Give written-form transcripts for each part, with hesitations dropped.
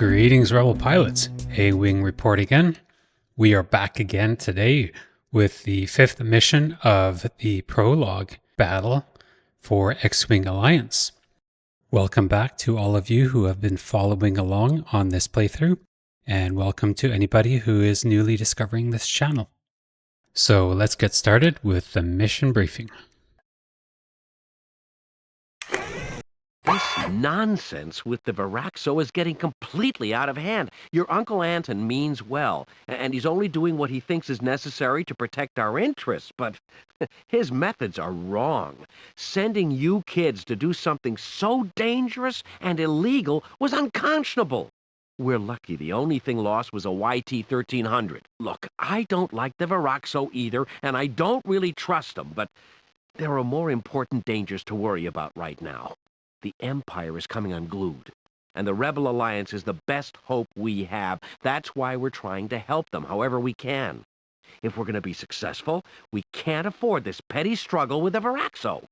Greetings, Rebel Pilots. A-Wing report again. We are back again today with the 5th mission of the Prologue battle for X-Wing Alliance. Welcome back to all of you who have been following along on this playthrough, and welcome to anybody who is newly discovering this channel. So let's get started with the mission briefing. This nonsense with the Viraxo is getting completely out of hand. Your Uncle Anton means well, and he's only doing what he thinks is necessary to protect our interests, but his methods are wrong. Sending you kids to do something so dangerous and illegal was unconscionable. We're lucky the only thing lost was a YT-1300. Look, I don't like the Viraxo either, and I don't really trust them, but there are more important dangers to worry about right now. The Empire is coming unglued, and the Rebel Alliance is the best hope we have. That's why we're trying to help them however we can. If we're going to be successful, we can't afford this petty struggle with the Viraxo.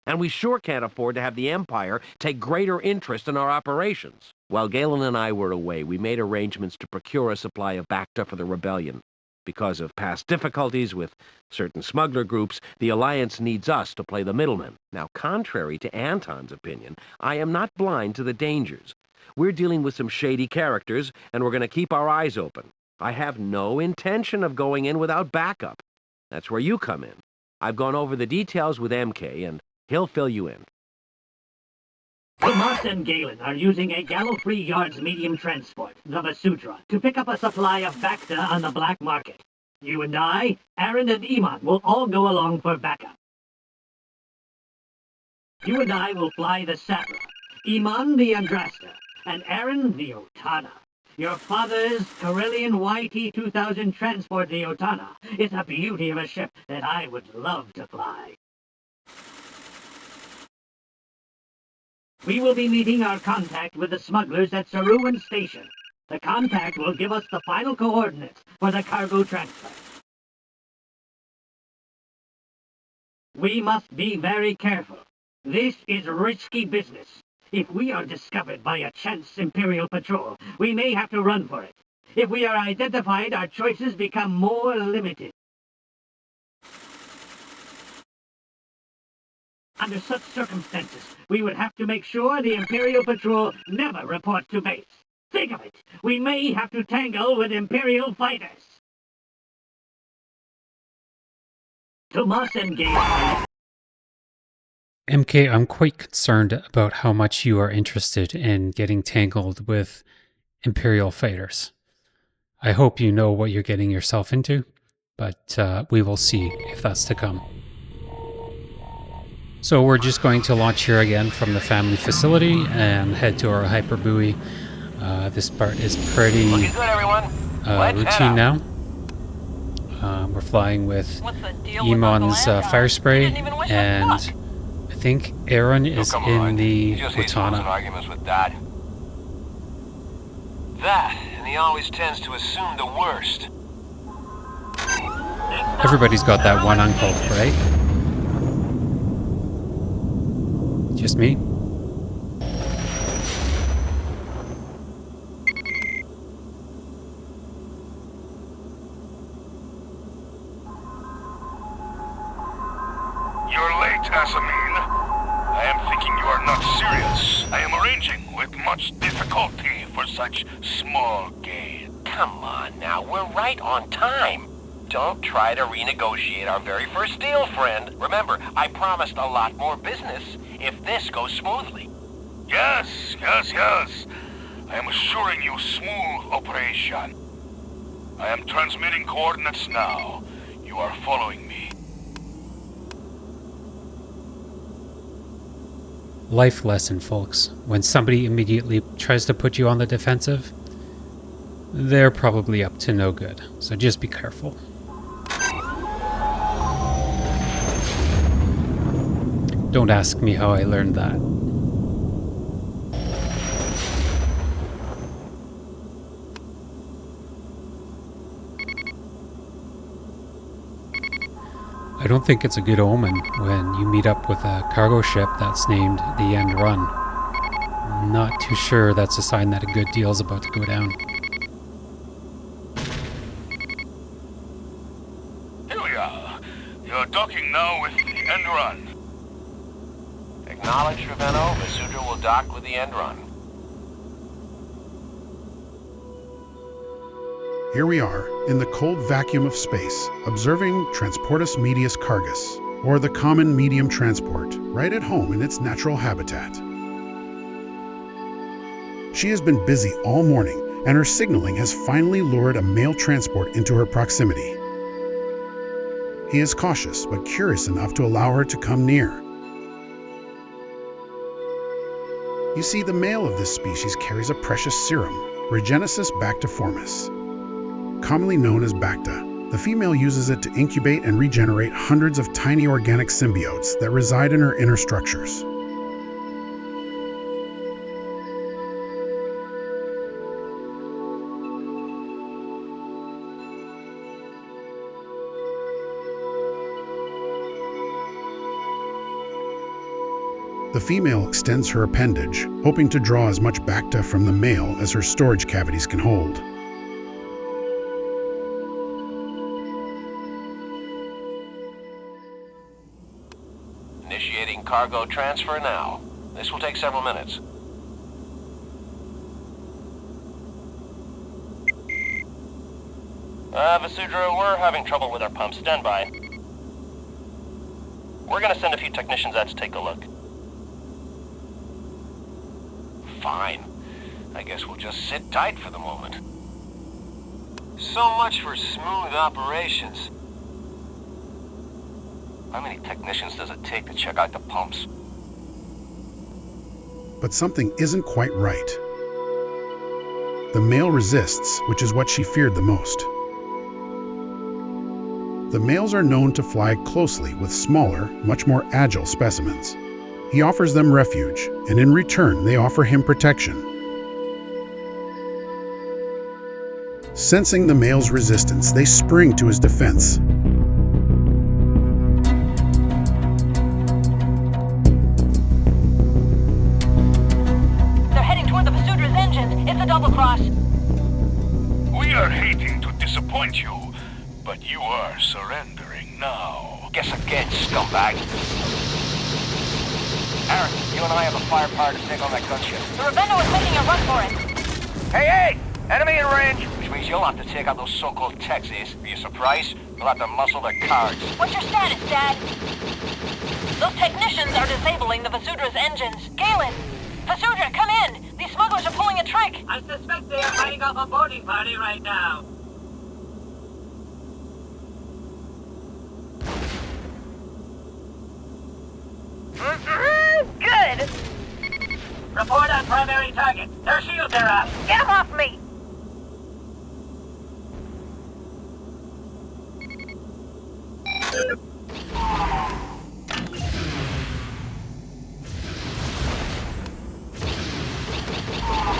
And we sure can't afford to have the Empire take greater interest in our operations. While Galen and I were away, we made arrangements to procure a supply of Bacta for the rebellion. Because of past difficulties with certain smuggler groups, the Alliance needs us to play the middleman. Now, contrary to Anton's opinion, I am not blind to the dangers. We're dealing with some shady characters, and we're going to keep our eyes open. I have no intention of going in without backup. That's where you come in. I've gone over the details with EmKay, and he'll fill you in. Tomas and Galen are using a Gallifrey Yards medium transport, the Vasutra, to pick up a supply of Bacta on the black market. You and I, Aaron and Iman will all go along for backup. You and I will fly the Sabra, Iman the Andrasta, and Aaron the Otana. Your father's Corellian YT-2000 transport, the Otana, is a beauty of a ship that I would love to fly. We will be meeting our contact with the smugglers at Saruman Station. The contact will give us the final coordinates for the cargo transfer. We must be very careful. This is risky business. If we are discovered by a chance Imperial patrol, we may have to run for it. If we are identified, our choices become more limited. Under such circumstances, we would have to make sure the Imperial patrol never reports to base. Think of it! We may have to tangle with Imperial fighters! Tomas and Galen. EmKay, I'm quite concerned about how much you are interested in getting tangled with Imperial fighters. I hope you know what you're getting yourself into, but we will see if that's to come. So we're just going to launch here again from the family facility and head to our hyper buoy. This part is pretty routine now. We're flying with Iman's fire spray, and I think Aaron is in the Otana. Arguments with Dad. That, and he always tends to assume the worst. Everybody's got that one uncle, right? Just me? You're late, Asamine. I am thinking you are not serious. I am arranging with much difficulty for such small gain. Come on now, we're right on time. Don't try to renegotiate our very first deal, friend. Remember, I promised a lot more business if this goes smoothly. Yes. I am assuring you smooth operation. I am transmitting coordinates now. You are following me. Life lesson, folks. When somebody immediately tries to put you on the defensive, they're probably up to no good. So just be careful. Don't ask me how I learned that. I don't think it's a good omen when you meet up with a cargo ship that's named the End Run. Not too sure that's a sign that a good deal is about to go down. Here we are. You're docking now with the end run. Acknowledged, Ravenno. Vasudra will dock with the end run. Here we are, in the cold vacuum of space, observing Transportus medius cargus, or the common medium transport, right at home in its natural habitat. She has been busy all morning, and her signaling has finally lured a mail transport into her proximity. He is cautious, but curious enough to allow her to come near. You see, the male of this species carries a precious serum, Regenesis bactiformis. Commonly known as Bacta, the female uses it to incubate and regenerate hundreds of tiny organic symbiotes that reside in her inner structures. The female extends her appendage, hoping to draw as much Bacta from the male as her storage cavities can hold. Initiating cargo transfer now. This will take several minutes. Vasudra, we're having trouble with our pumps. Stand by. We're gonna send a few technicians out to take a look. Fine. I guess we'll just sit tight for the moment. So much for smooth operations. How many technicians does it take to check out the pumps? But something isn't quite right. The male resists, which is what she feared the most. The males are known to fly closely with smaller, much more agile specimens. He offers them refuge, and in return they offer him protection. Sensing the male's resistance, they spring to his defense. They're heading toward the Vasudra's engines. It's a double cross. We are hating to disappoint you, but you are surrendering now. Guess again, scumbag. Aaron, you and I have the firepower to take on that gunship. The Ravenno is making a run for it. Hey, hey! Enemy in range! Which means you'll have to take out those so-called Texas. Are you surprised? You'll have to muscle their cards. What's your status, Dad? Those technicians are disabling the Vasudra's engines. Galen! Vasudra, come in! These smugglers are pulling a trick! I suspect they are fighting off a boarding party right now. Good! Report on primary target. Their shields are up. Get them off me!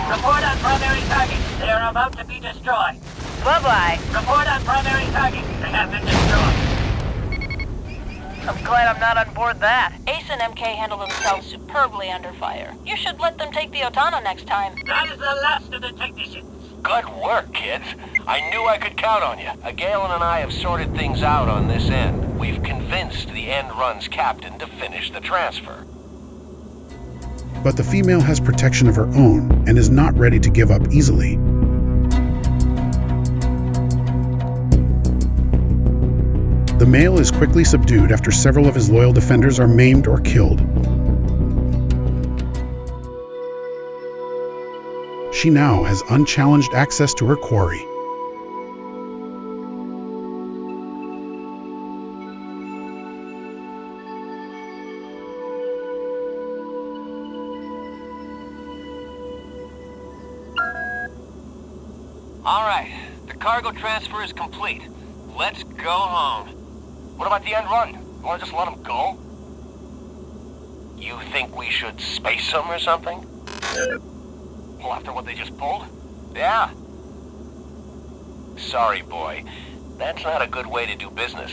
Report on primary target. They are about to be destroyed. Bye-bye. Report on primary target. They have been destroyed. I'm glad I'm not on board that. Ace and EmKay handle themselves superbly under fire. You should let them take the Otana next time. That is the last of the technicians. Good work, kids. I knew I could count on you. Galen and I have sorted things out on this end. We've convinced the end run's captain to finish the transfer. But the female has protection of her own and is not ready to give up easily. The male is quickly subdued after several of his loyal defenders are maimed or killed. She now has unchallenged access to her quarry. All right, the cargo transfer is complete. Let's go home. What about the end run? You wanna just let them go? You think we should space them or something? Well, after what they just pulled? Yeah. Sorry, boy. That's not a good way to do business.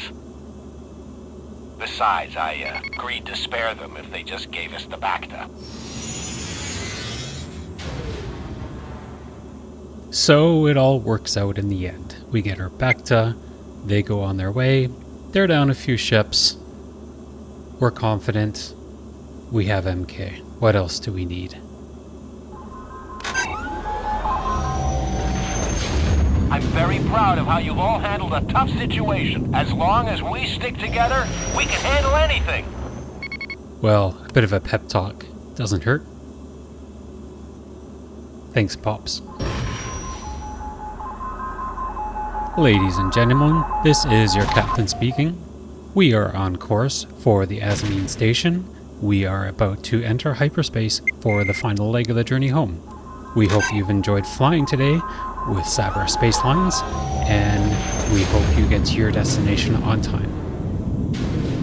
Besides, I agreed to spare them if they just gave us the Bacta. So it all works out in the end. We get our Bacta, they go on their way, they're down a few ships. We're confident. We have EmKay. What else do we need? I'm very proud of how you've all handled a tough situation. As long as we stick together, we can handle anything. Well, a bit of a pep talk. Doesn't hurt. Thanks, Pops. Ladies and gentlemen, this is your captain speaking. We are on course for the Asmine station. We are about to enter hyperspace for the final leg of the journey home. We hope you've enjoyed flying today with Sabra Space Lines, and we hope you get to your destination on time.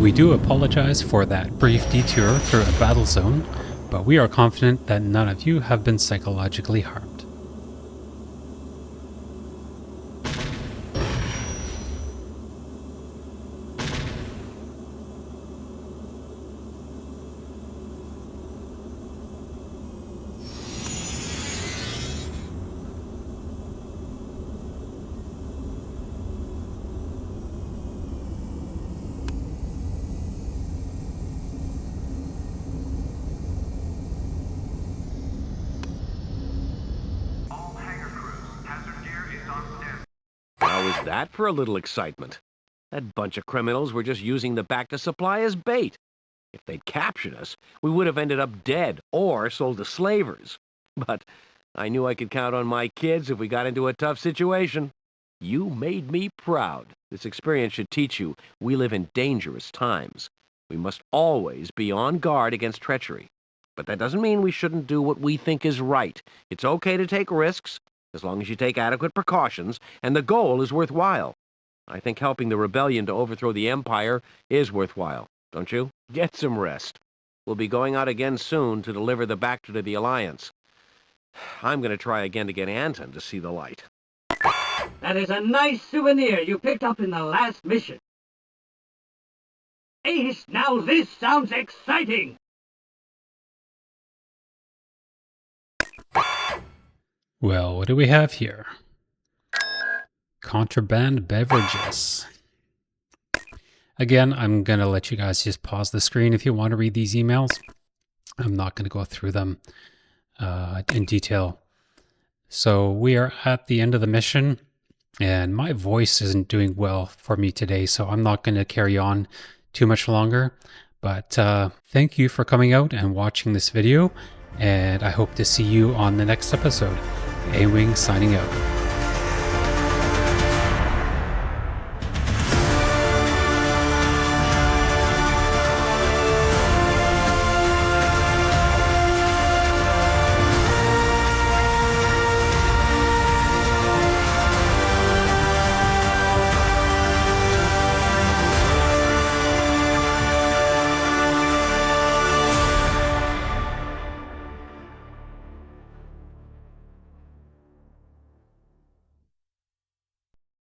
We do apologize for that brief detour through a battle zone, but we are confident that none of you have been psychologically harmed. How was that for a little excitement? That bunch of criminals were just using the Bacta supply as bait. If they'd captured us, we would have ended up dead or sold to slavers. But I knew I could count on my kids if we got into a tough situation. You made me proud. This experience should teach you we live in dangerous times. We must always be on guard against treachery. But that doesn't mean we shouldn't do what we think is right. It's okay to take risks, as long as you take adequate precautions, and the goal is worthwhile. I think helping the rebellion to overthrow the Empire is worthwhile, don't you? Get some rest. We'll be going out again soon to deliver the Bacta to the Alliance. I'm going to try again to get Anton to see the light. That is a nice souvenir you picked up in the last mission. Ace, now this sounds exciting! Well, what do we have here? Contraband beverages. Again, I'm going to let you guys just pause the screen if you want to read these emails. I'm not going to go through them in detail. So we are at the end of the mission, and my voice isn't doing well for me today, so I'm not going to carry on too much longer. But thank you for coming out and watching this video, and I hope to see you on the next episode. A-Wing signing out.